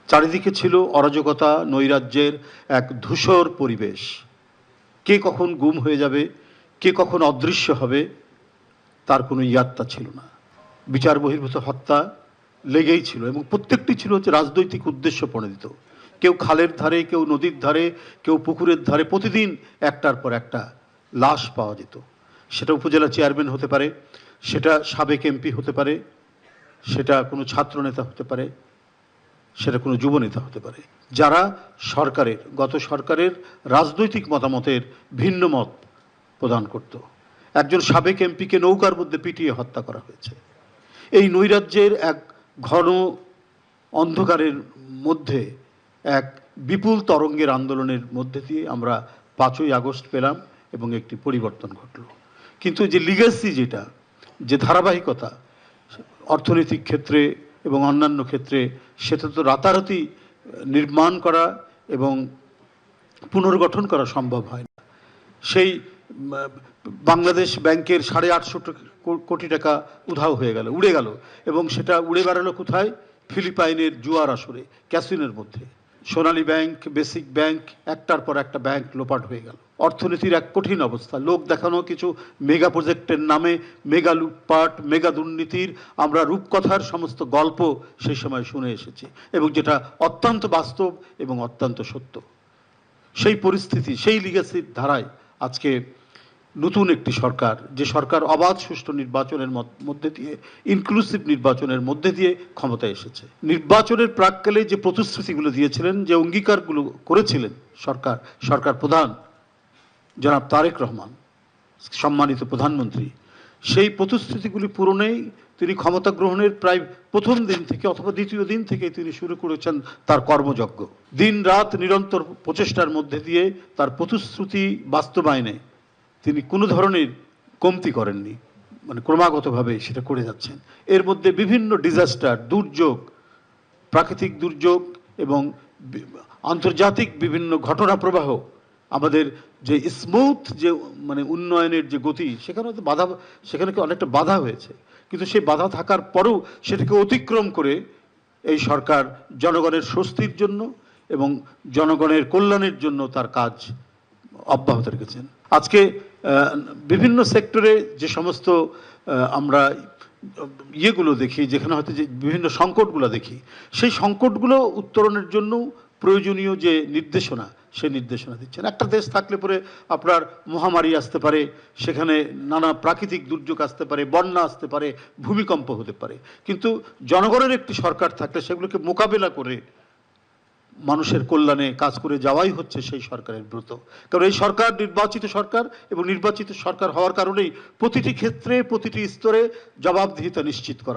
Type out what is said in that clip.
চারিদিকে ছিল অরাজকতা, নৈরাজ্যের এক ধূসর পরিবেশ। কে কখন গুম হয়ে যাবে, কে কখন অদৃশ্য হবে, তার কোনো ইয়াত্তা ছিল না। বিচার বহির্ভূত হত্যা লেগেই ছিল এবং প্রত্যেকটি ছিল হচ্ছে রাজনৈতিক উদ্দেশ্য প্রণোদিত। কেউ খালের ধারে, কেউ নদীর ধারে, কেউ পুকুরের ধারে প্রতিদিন একটার পর একটা লাশ পাওয়া যেত। সেটা উপজেলা চেয়ারম্যান হতে পারে, সেটা সাবেক এমপি হতে পারে, সেটা কোনো ছাত্রনেতা হতে পারে, সেটা কোনো যুবনেতা হতে পারে, যারা গত সরকারের রাজনৈতিক মতামতের ভিন্ন মত প্রদান করত। একজন সাবেক এমপিকে নৌকার মধ্যে পিটিয়ে হত্যা করা হয়েছে। এই নৈরাজ্যের এক ঘন অন্ধকারের মধ্যে এক বিপুল তরঙ্গের আন্দোলনের মধ্যে দিয়ে আমরা 5ই আগস্ট পেলাম এবং একটি পরিবর্তন ঘটল। কিন্তু যে লিগ্যাসি, যে ধারাবাহিকতা অর্থনৈতিক ক্ষেত্রে এবং অন্যান্য ক্ষেত্রে, সেটা তো রাতারাতি নির্মাণ করা এবং পুনর্গঠন করা সম্ভব হয় না। সেই বাংলাদেশ ব্যাংকের 850 কোটি টাকা উধাও হয়ে গেল, উড়ে গেল, এবং সেটা উড়ে বেড়ালো কোথায়? ফিলিপাইনের জুয়ার আসরে, ক্যাসিনোর মধ্যে। সোনালী ব্যাংক, বেসিক ব্যাংক, একটার পর একটা ব্যাংক লোপাট হয়ে গেল। অর্থনীতির এক কঠিন অবস্থা। লোক দেখানো কিছু মেগা প্রজেক্টের নামে মেগা লুটপাট, মেগা দুর্নীতির আমরা রূপকথার সমস্ত গল্প সেই সময় শুনে এসেছি, এবং যেটা অত্যন্ত বাস্তব এবং অত্যন্ত সত্য। সেই পরিস্থিতি, সেই লিগ্যাসির ধারায় আজকে নতুন একটি সরকার, যে সরকার অবাধ সুষ্ঠু নির্বাচনের মধ্যে দিয়ে, ইনক্লুসিভ নির্বাচনের মধ্যে দিয়ে ক্ষমতায় এসেছে। নির্বাচনের প্রাক্কালে যে প্রতিশ্রুতিগুলো দিয়েছিলেন, যে অঙ্গীকারগুলো করেছিলেন সরকার প্রধান জনাব তারেক রহমান, সম্মানিত প্রধানমন্ত্রী, সেই প্রতিশ্রুতিগুলি পূরণেই তিনি ক্ষমতা গ্রহণের প্রায় প্রথম দিন থেকে অথবা দ্বিতীয় দিন থেকে তিনি শুরু করেছেন তার কর্মযজ্ঞ। দিন রাত নিরন্তর প্রচেষ্টার মধ্যে দিয়ে তার প্রতিশ্রুতি বাস্তবায়নে তিনি কোনো ধরনের কমতি করেননি, মানে ক্রমাগতভাবে সেটা করে যাচ্ছেন। এর মধ্যে বিভিন্ন ডিজাস্টার, দুর্যোগ, প্রাকৃতিক দুর্যোগ এবং আন্তর্জাতিক বিভিন্ন ঘটনা প্রবাহ আমাদের যে স্মুথ যে উন্নয়নের যে গতি, সেখানে অনেকটা বাধা হয়েছে। কিন্তু সেই বাধা থাকার পরেও সেটাকে অতিক্রম করে এই সরকার জনগণের স্বস্তির জন্য এবং জনগণের কল্যাণের জন্য তার কাজ অব্যাহত রেখেছেন। আজকে বিভিন্ন সেক্টরে যে সমস্ত আমরা ইয়েগুলো দেখি, যেখানে হয়তো যে বিভিন্ন সংকটগুলো দেখি, সেই সংকটগুলো উত্তরণের জন্য প্রয়োজনীয় যে নির্দেশনা, সেই নির্দেশনা দিচ্ছেন। একটা দেশ থাকলে পরে আপনার মহামারী আসতে পারে, সেখানে নানা প্রাকৃতিক দুর্যোগ আসতে পারে, বন্যা আসতে পারে, ভূমিকম্প হতে পারে, কিন্তু জনগণের একটি সরকার থাকলে সেগুলোকে মোকাবেলা করে মানুষের কল্যাণে কাজ করে যাওয়াই হচ্ছে সেই সরকারের ব্রত। কারণ এই সরকার নির্বাচিত সরকার, এবং নির্বাচিত সরকার হওয়ার কারণেই প্রতিটি ক্ষেত্রে, প্রতিটি স্তরে জবাবদিহিতা নিশ্চিত করা।